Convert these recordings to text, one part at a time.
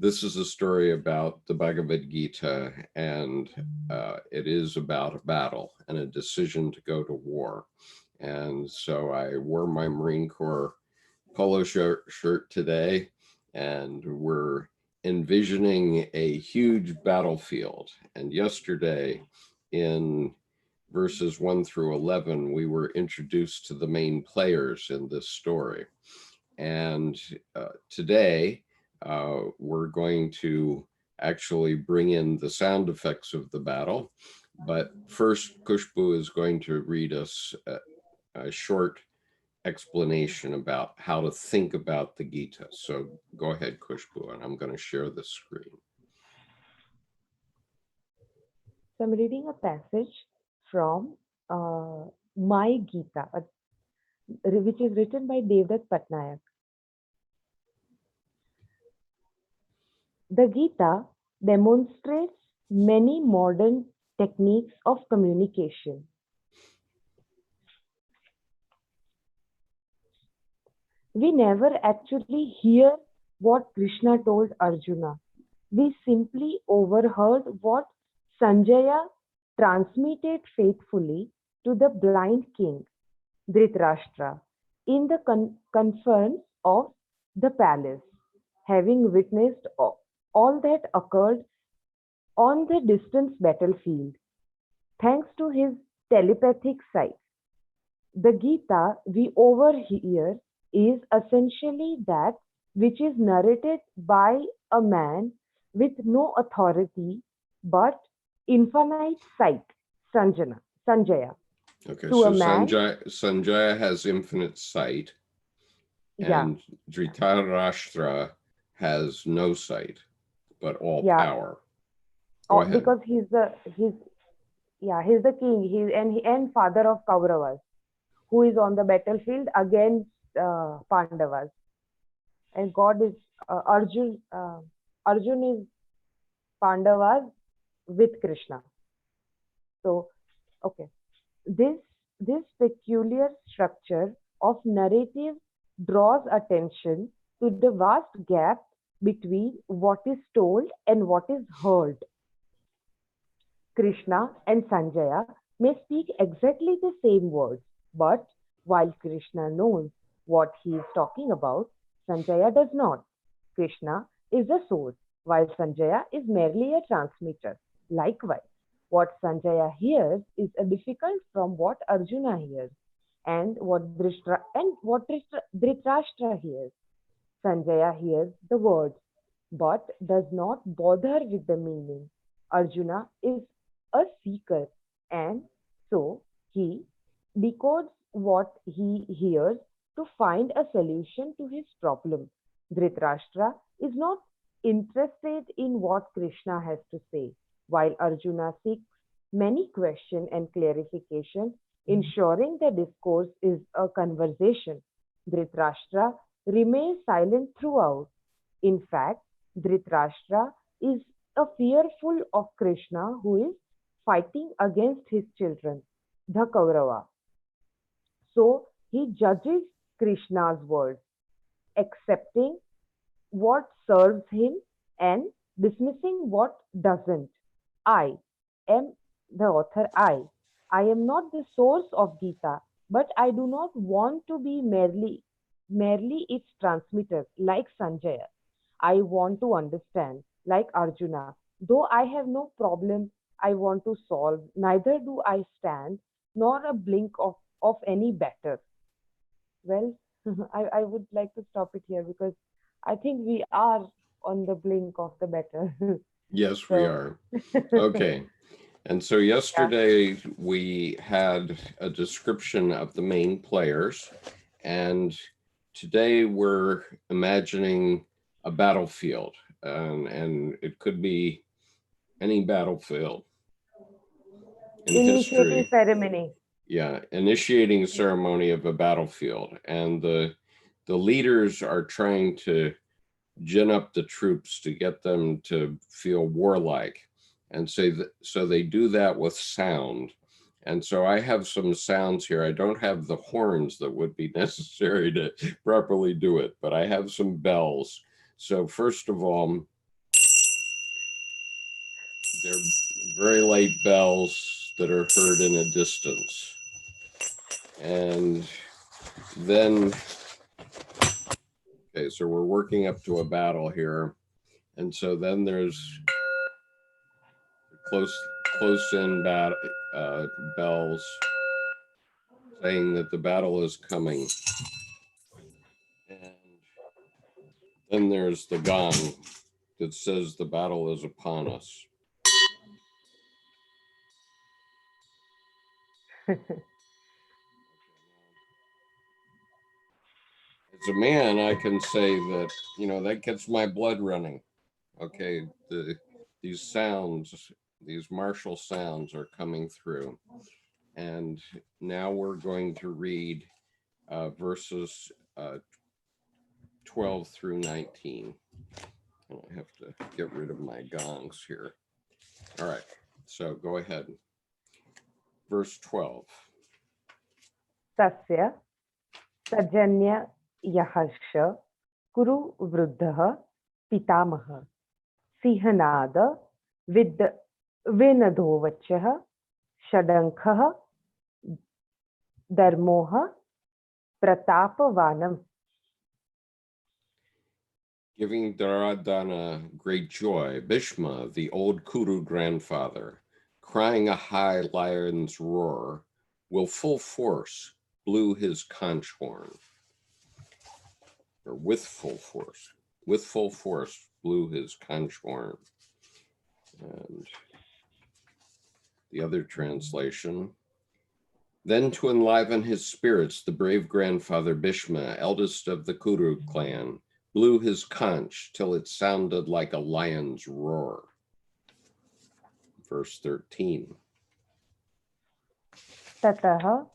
this is a story about the Bhagavad Gita, and it is about a battle and a decision to go to war. And so I wore my Marine Corps polo shirt today, and we're envisioning a huge battlefield. And yesterday in verses 1 through 11, we were introduced to the main players in this story. And today we're going to actually bring in the sound effects of the battle. But first, Khushboo is going to read us a short explanation about how to think about the Gita. So go ahead, Khushboo, and I'm going to share the screen. So I'm reading a passage from My Gita, which is written by Devdutt Patnaik. The Gita demonstrates many modern techniques of communication. We never actually hear what Krishna told Arjuna. We simply overheard what Sanjaya transmitted faithfully to the blind king, Dhritarashtra, in the confines of the palace, having witnessed all that occurred on the distant battlefield. Thanks to his telepathic sight, the Gita we overhear is essentially that which is narrated by a man with no authority but infinite sight, Sanjaya. Okay, To so a man, Sanjaya has infinite sight, and Dhritarashtra has no sight, but all power. Go ahead. Because he's the king, and father of Kauravas, who is on the battlefield against Pandavas, and God is Arjun. Arjun is Pandavas with Krishna. So, okay, this peculiar structure of narrative draws attention to the vast gap between what is told and what is heard. Krishna and Sanjaya may speak exactly the same words, but while Krishna knows what he is talking about, Sanjaya does not. Krishna is the source, while Sanjaya is merely a transmitter. Likewise, what Sanjaya hears is difficult from what Arjuna hears, and what Dhritarashtra hears. Sanjaya hears the words, but does not bother with the meaning. Arjuna is a seeker, and so he decodes what he hears to find a solution to his problem. Dhritarashtra is not interested in what Krishna has to say, while Arjuna seeks many questions and clarification, ensuring the discourse is a conversation. Dhritarashtra remains silent throughout. In fact, Dhritarashtra is fearful of Krishna, who is fighting against his children, the Kaurava. So he judges Krishna's words, accepting what serves him and dismissing what doesn't. I am the author. I am not the source of Gita, but I do not want to be merely its transmitter like Sanjaya. I want to understand like Arjuna. Though I have no problem I want to solve, neither do I stand nor a blink of any better. Well, I would like to stop it here because I think we are on the blink of the better. Yes, we are. Okay. And so yesterday we had a description of the main players, and today we're imagining a battlefield, and it could be any battlefield in Initiating history. ceremony. Yeah, initiating ceremony of a battlefield, and the leaders are trying to gin up the troops to get them to feel warlike, and so they do that with sound. And so I have some sounds here. I don't have the horns that would be necessary to properly do it, but I have some bells. So first of all, They're very light bells that are heard in a distance. And then, okay, so we're working up to a battle here. And so then there's close in bells saying that the battle is coming. And then there's the gong that says the battle is upon us. As a man, I can say that, that gets my blood running. Okay, these sounds, these martial sounds are coming through. And now we're going to read verses 12 through 19. I have to get rid of my gongs here. All right, so go ahead. Verse 12. Tasya sajanya yahasha kuru vruddha pitamaha sihanada vinadovachah shadankah dharmoha pratapavanam. Giving Dharadana great joy, Bhishma, the old Kuru grandfather, crying a high lion's roar, will full force blew his conch horn. Or with full force blew his conch horn. And the other translation, then to enliven his spirits, the brave grandfather Bhishma, eldest of the Kuru clan, blew his conch till it sounded like a lion's roar. Verse 13. Tataha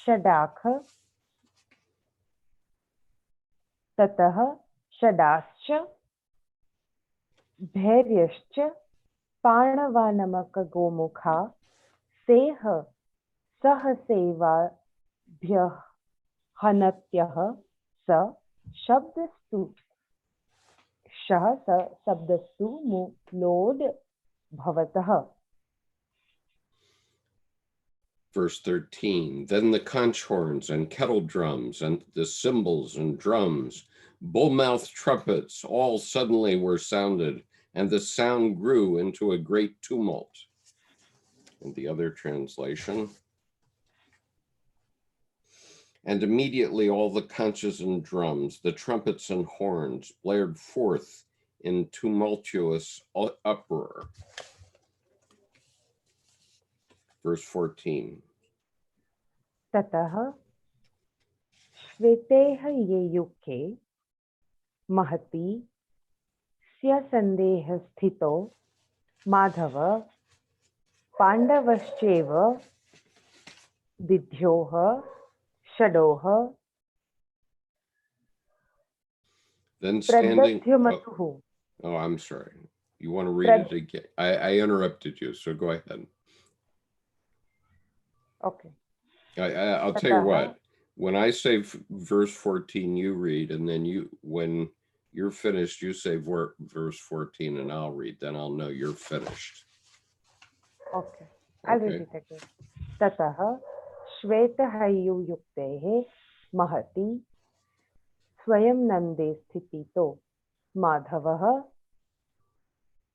shadascha bhairyascha parnavanamaka gomukha seha sahasevabhyah hanatyah sa shabdastu mulod bhavatah. Verse 13, then the conch horns and kettle drums and the cymbals and drums, bull-mouthed trumpets, all suddenly were sounded, and the sound grew into a great tumult. And the other translation, and immediately all the conches and drums, the trumpets and horns blared forth in tumultuous uproar. Verse 14. Tataha shveteha ye yuke mahati sya sandeha sthito madhava pandavascheva didhyoha shadoha Then standing. Pradadhyamatuhu. Oh, I'm sorry. You want to read it again? I interrupted you, so go ahead. Okay. I'll tell you what. When I say verse 14, you read, and then when you're finished, you say verse 14, and I'll read. Then I'll know you're finished. Okay. I'll read it again. Tataha shvetahayu yuktehe mahati swayam nande sthitito madhavaha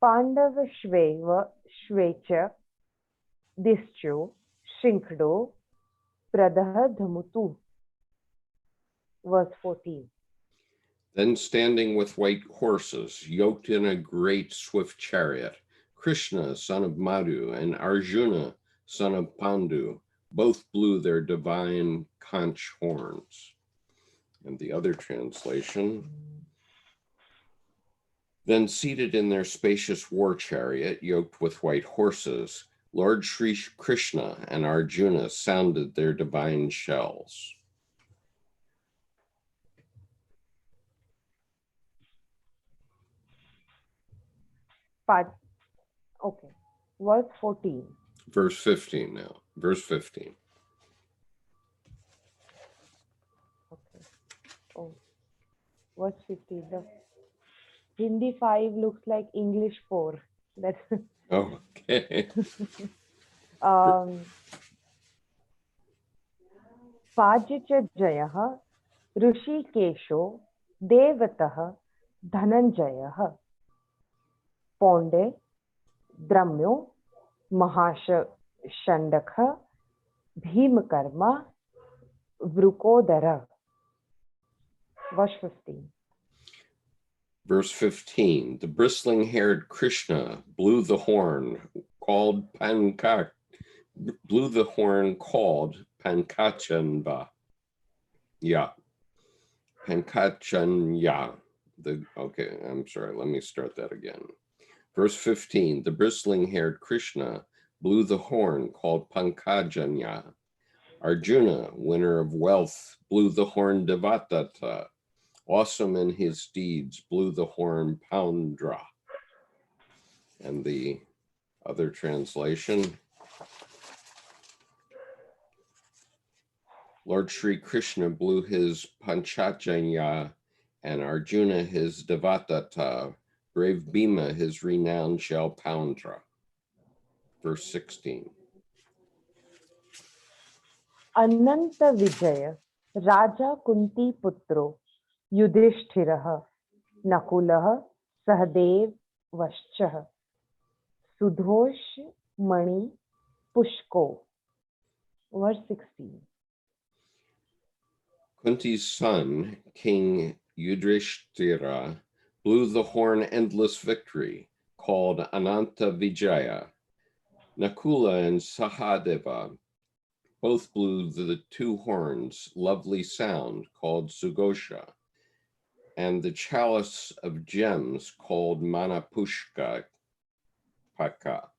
pandava shvecha discho shinkdo pradaha dhamutu. Verse 14. Then standing with white horses, yoked in a great swift chariot, Krishna, son of Madhu, and Arjuna, son of Pandu, both blew their divine conch horns. And the other translation, then seated in their spacious war chariot, yoked with white horses, Lord Shri Krishna and Arjuna sounded their divine shells. Okay. Verse 14. Verse 15 now. Verse 15. Okay. Oh. Verse 15. The Hindi 5 looks like English 4. That's Oh, okay. um, पाजिचजयः ऋषिकेशो देवतः Dhananjay पौण्डे द्रम्यो महाषण्डक भीमकर्मा Vrikodar. Verse 15. Verse 15, the bristling-haired Krishna blew the horn called Pankachanba. Yeah, Pankachanya. Okay, I'm sorry, let me start that again. Verse 15, the bristling-haired Krishna blew the horn called Pankajanya. Arjuna, winner of wealth, blew the horn Devatata. Awesome in his deeds, blew the horn Poundra. And the other translation, Lord Shri Krishna blew his Panchajanya, and Arjuna his Devatata. Brave Bhima his renown shall Poundra. Verse 16. अनंत विजय राजा कुंती पुत्रो युधिष्ठिरः नकुलः सहदेवश्च सुधोषमणि पुष्को. Verse 16. Kunti's son, King Yudhishthira, blew the horn endless victory, called Ananta Vijaya. Nakula and Sahadeva both blew the two horns, lovely sound, called Sugosha, and the chalice of gems called Manapushka Paka.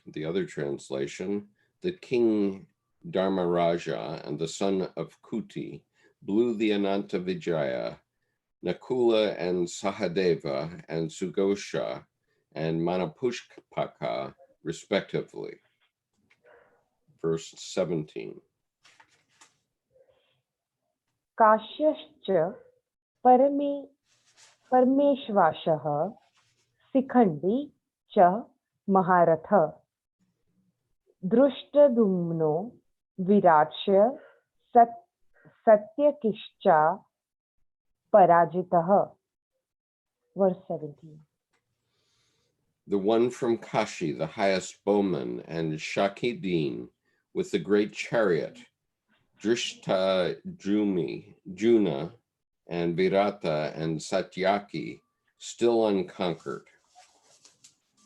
The other translation, the king Dharmaraja and the son of Kuti blew the Ananta Vijaya, Nakula and Sahadeva and Sugosha and Manapushpaka, respectively. Verse 17. काश्यश्च परमेश्वासः Shikhandi च महारथ दृष्टद्युम्नो विराट्स्य सत्यकिश्चा पराजितः. Verse 17. The one from Kashi, the highest bowman, and Shakidin with the great chariot, Drishta Juna, and Virata and Satyaki, still unconquered.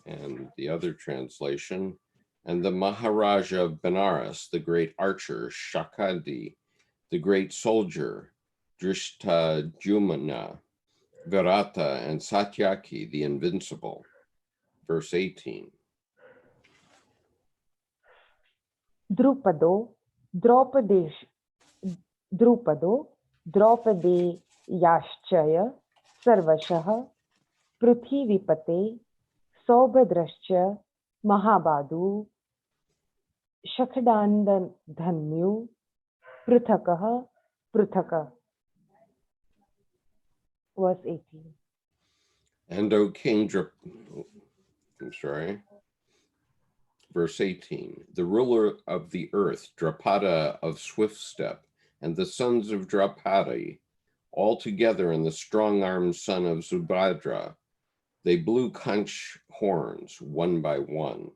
And the other translation, and the Maharaja of Benares, the great archer, Shakadi, the great soldier, Drishta Jumana, Virata, and Satyaki, the invincible. Verse 18. द्रुपदो द्रौपदेयाश्चय सर्वशः पृथ्वीपते सौभद्रश्च महाबाहु शखडानन्दधन्यु पृथकः पृथक. Verse 18. And O King, verse 18, the ruler of the earth, Drapada of swift step, and the sons of Draupadi, all together, and the strong-armed son of Subhadra, they blew conch horns one by one.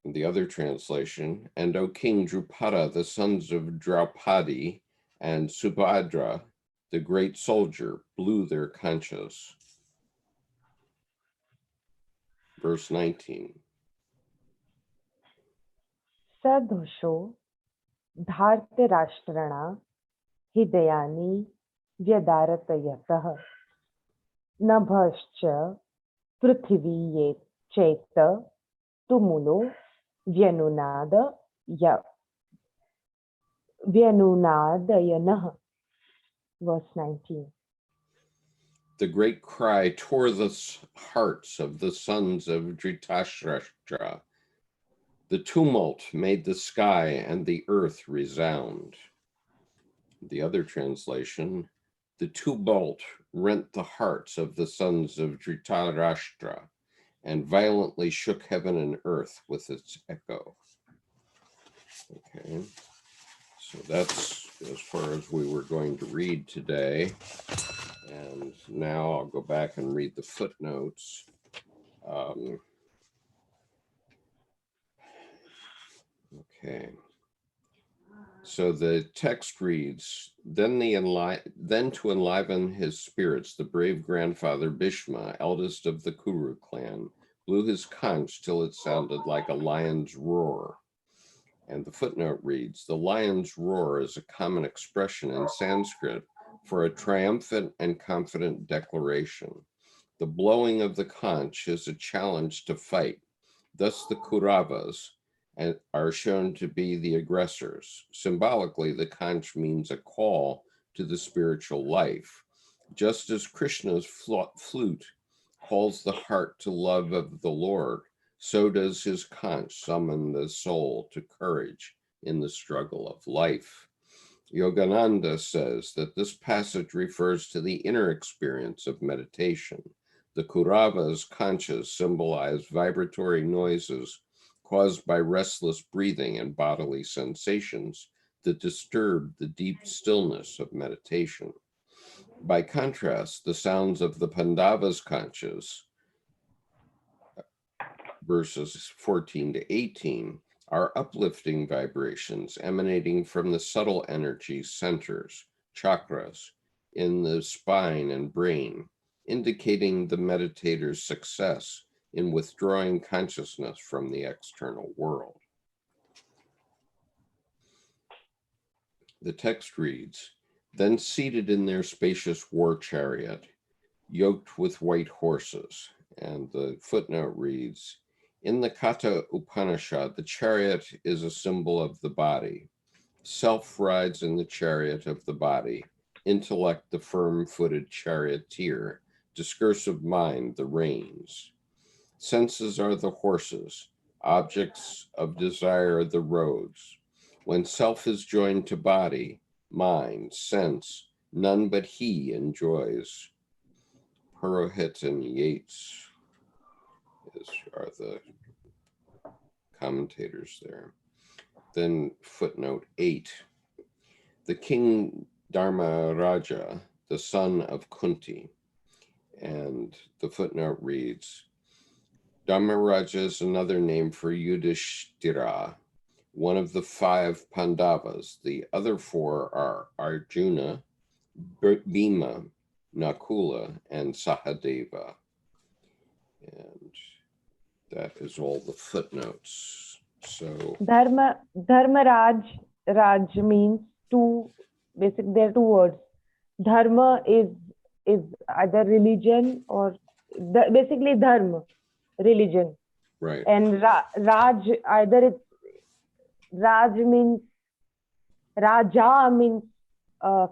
And the other translation, and O King Drupada, the sons of Draupadi, and Subhadra, the great soldier, blew their conches. Verse 19. सदोषो धार्तराष्ट्रणा हृदयानि व्यदारतयतः नभश्च पृथिवी ये चैत तुमुलो व्यनुनादयनः. Verse 19. The great cry tore the hearts of the sons of Dhritarashtra. The tumult made the sky and the earth resound. The other translation, The tumult rent the hearts of the sons of Dhritarashtra and violently shook heaven and earth with its echo. Okay, so that's as far as we were going to read today. And now I'll go back and read the footnotes. Okay. So the text reads, then to enliven his spirits, the brave grandfather Bhishma, eldest of the Kuru clan, blew his conch till it sounded like a lion's roar. And the footnote reads, the lion's roar is a common expression in Sanskrit for a triumphant and confident declaration. The blowing of the conch is a challenge to fight. Thus the Kauravas are shown to be the aggressors. Symbolically, the conch means a call to the spiritual life. Just as Krishna's flute calls the heart to love of the Lord, so does his conch summon the soul to courage in the struggle of life. Yogananda says that this passage refers to the inner experience of meditation. The Kauravas' conches symbolize vibratory noises caused by restless breathing and bodily sensations that disturb the deep stillness of meditation. By contrast, the sounds of the Pandavas' conches, verses 14 to 18, are uplifting vibrations emanating from the subtle energy centers, chakras, in the spine and brain, indicating the meditator's success in withdrawing consciousness from the external world. The text reads, then seated in their spacious war chariot, yoked with white horses. And the footnote reads, in the Katha Upanishad, the chariot is a symbol of the body. Self rides in the chariot of the body, intellect the firm-footed charioteer, discursive mind the reins. Senses are the horses, objects of desire the roads. When self is joined to body, mind, sense, none but he enjoys. Purohit and Yeats are the commentators there. Then footnote 8. The king Dharmaraja, the son of Kunti. And the footnote reads, Dharmaraja is another name for Yudhishthira, one of the 5 Pandavas. The other 4 are Arjuna, Bhima, Nakula, and Sahadeva. And that is all the footnotes. So Dharmaraj, Raj means two. Basically, there are 2 words. Dharma is either religion or basically dharma, religion. right. And Raj, either it's Raj means Raja means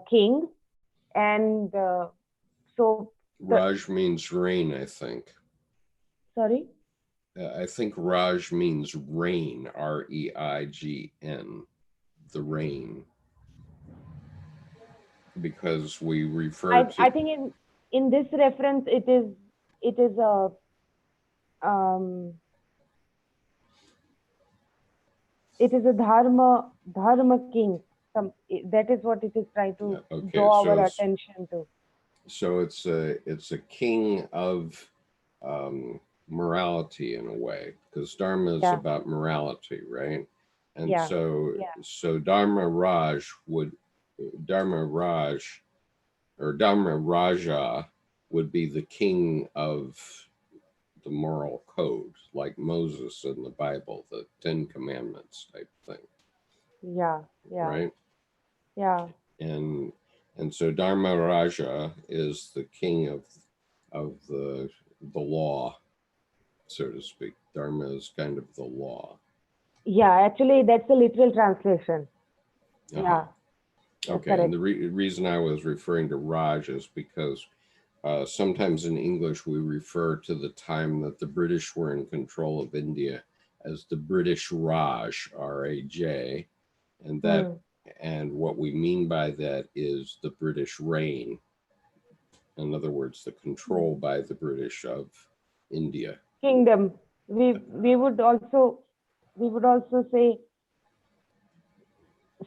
king, and so Raj means rain, I think. Sorry. I think Raj means rain, R-E-I-G-N, the rain. Because we refer to... I think in this reference it is a dharma king. That is what it is trying to draw our attention to. So it's a king of morality in a way, because dharma is about morality, right? And so Dharma Raja would be the king of the moral code, like Moses in the Bible, the 10 Commandments type thing. Yeah. Right? Yeah. And so Dharma Raja is the king of the law, so to speak. Dharma is kind of the law. Yeah, actually that's the literal translation. Yeah. Okay, and the reason I was referring to Raj is because sometimes in English we refer to the time that the British were in control of India as the British Raj, R-A-J, and that and what we mean by that is the British reign, In other words, the control by the British of India. Kingdom. We would also say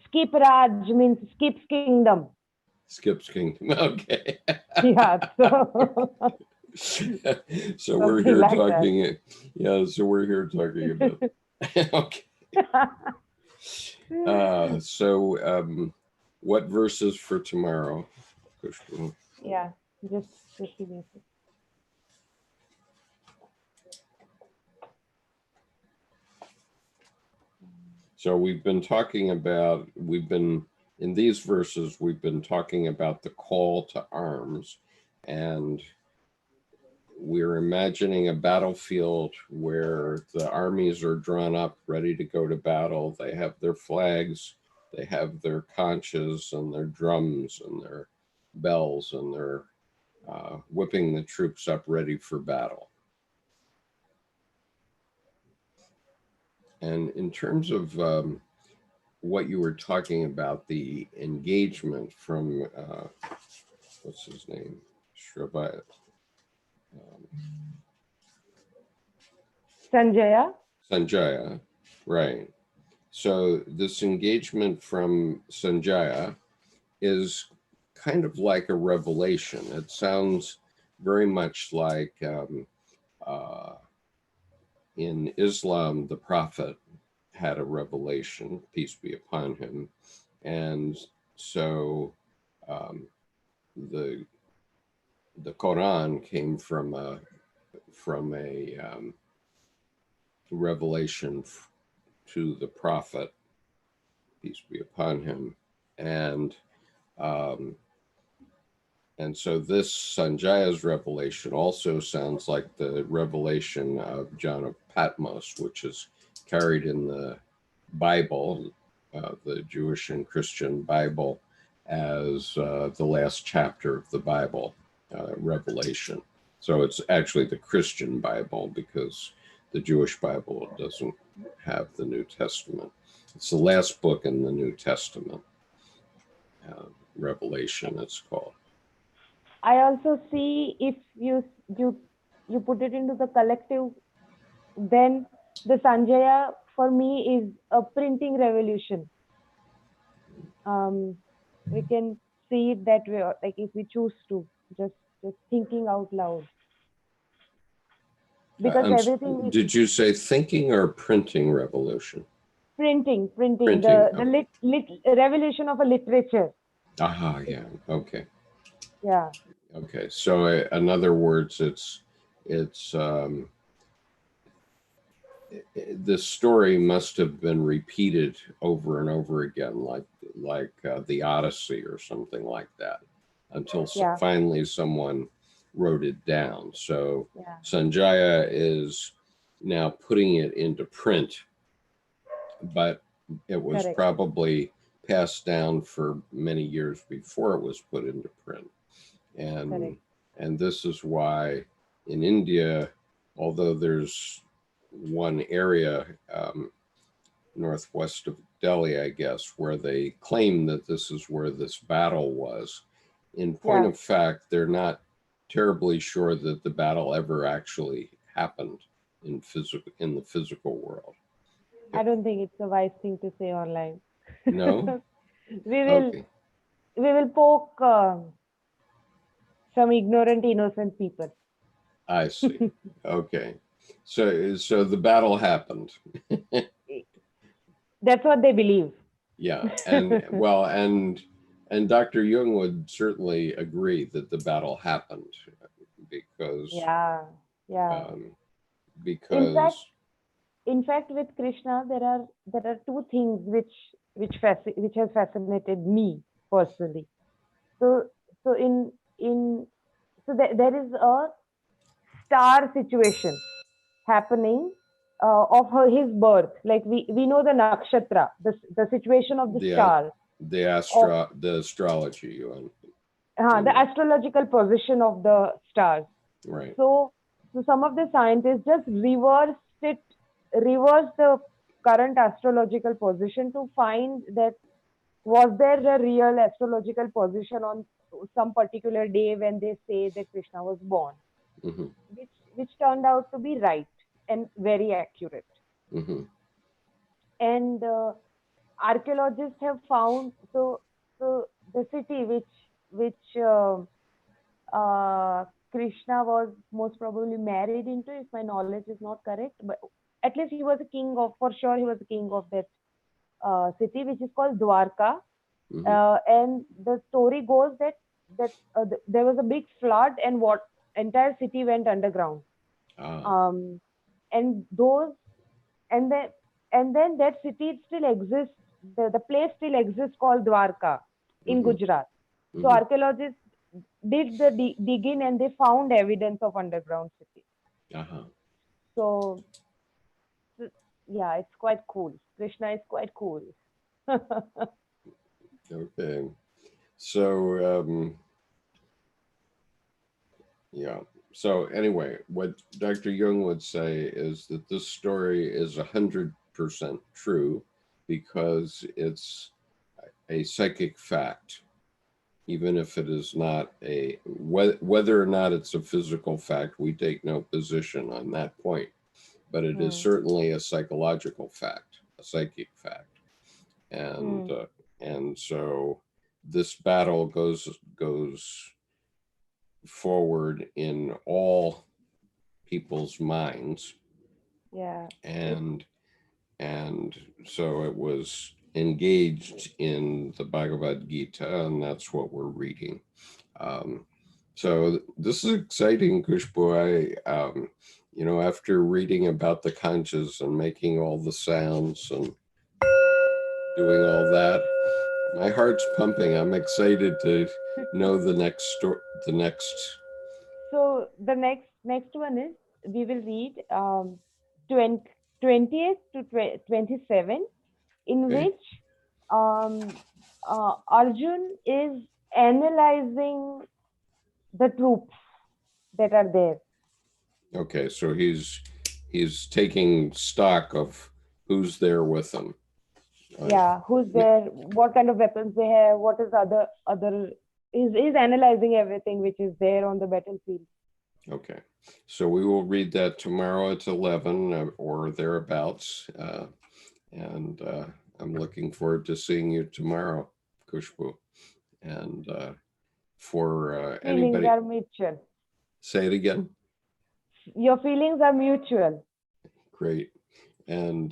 skip Raj means skips kingdom. Skips kingdom. Okay. Yeah. So So we're something here like talking. Yeah. So we're here talking about. Okay. What verses for tomorrow, Khushboo? Yeah, just give me a sec. So in these verses, we've been talking about the call to arms, and we're imagining a battlefield where the armies are drawn up, ready to go to battle. They have their flags, they have their conches and their drums and their bells, and they're whipping the troops up ready for battle. And in terms of what you were talking about, the engagement from, what's his name? Shrabai. Sanjaya, right. So this engagement from Sanjaya is kind of like a revelation. It sounds very much like in Islam, the Prophet had a revelation, peace be upon him. And so the Quran came from a revelation to the Prophet, peace be upon him. And so this Sanjaya's revelation also sounds like the revelation of John of Patmos, which is carried in the Bible, the Jewish and Christian Bible, as the last chapter of the Bible, Revelation. So it's actually the Christian Bible, because the Jewish Bible doesn't have the New Testament. It's the last book in the New Testament. Revelation, it's called. I also see if you put it into the collective, then the Sanjaya for me is a printing revolution. We can see it that way, like if we choose to, just thinking out loud. Because everything. Did you say thinking or printing revolution? Printing. The revolution of a literature. Aha, yeah, okay. Yeah. Okay, so in other words, this story must have been repeated over and over again, like the Odyssey or something like that, until finally someone wrote it down. So Sanjaya is now putting it into print, but it was probably passed down for many years before it was put into print. And this is why in India, although there's one area northwest of Delhi, I guess, where they claim that this is where this battle was, in point of fact, they're not terribly sure that the battle ever actually happened in the physical world. I don't think it's a wise thing to say online. No? we will poke some ignorant, innocent people. I see. Okay. So the battle happened. That's what they believe. Yeah. And and Dr. Jung would certainly agree that the battle happened, because because in fact with Krishna there are two things which has fascinated me personally. So there is a star situation happening of his birth. Like we know the nakshatra, the situation of the star, the astrology, the astrological position of the stars. Right. So some of the scientists just reverse the current astrological position to find that was there a real astrological position some particular day when they say that Krishna was born, Mm-hmm. which turned out to be right and very accurate. Mm-hmm. And archaeologists have found, so the city which Krishna was most probably married into, if my knowledge is not correct, but at least he was a king of, for sure, he was a king of that city, which is called Dwarka. Mm-hmm. And the story goes that there was a big flood, and what entire city went underground. Ah. Um, and those and then and then that city still exists. The place still exists called Dwarka in Mm-hmm. Gujarat. So Mm-hmm. archaeologists did the digging, and they found evidence of underground city. Uh-huh. So yeah, it's quite cool. Krishna is quite cool. Okay. So yeah. So anyway, what Dr. Jung would say is that this story is 100% true because it's a psychic fact, even if it is not whether or not it's a physical fact, we take no position on that point. But it is Hmm. certainly a psychological fact, a psychic fact, and Hmm. so this battle goes forward in all people's minds, Yeah. It, and so it was engaged in the Bhagavad Gita, and that's what we're reading. Um, so this is exciting, Khushboo. After reading about the conchas and making all the sounds and doing all that, my heart's pumping. I'm excited to know the next story. The next. so the next one is, we will read 20, 20th to 27, in Okay. which Arjun is analyzing the troops that are there. Okay. So he's taking stock of who's there with him. Yeah, who's there, what kind of weapons they have, what is other is analyzing everything which is there on the battlefield. Okay. So we will read that tomorrow at 11 or thereabouts. And I'm looking forward to seeing you tomorrow, Khushboo. And for Feelings anybody, are mutual. say it again. Your feelings are mutual. Great. And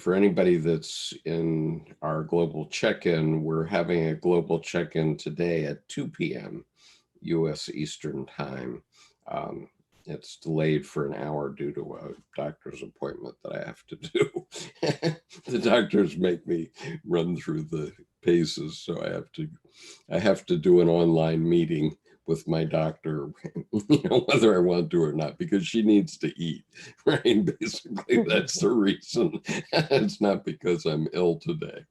for anybody that's in our global check-in, we're having a global check-in today at 2 p.m. U.S. Eastern Time. Um, it's delayed for an hour due to a doctor's appointment that I have to do. The doctors make me run through the paces, so I have to do an online meeting with my doctor, whether I want to or not, because she needs to eat, right? Basically, that's the reason. It's not because I'm ill today.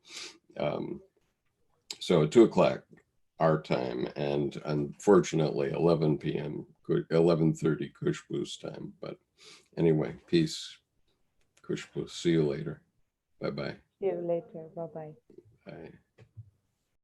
So at 2 o'clock our time, and unfortunately 11 p.m., 11:30 Khushboo's time. But anyway, peace, Khushboo. See you later. Bye-bye. See you later. Bye bye. Bye.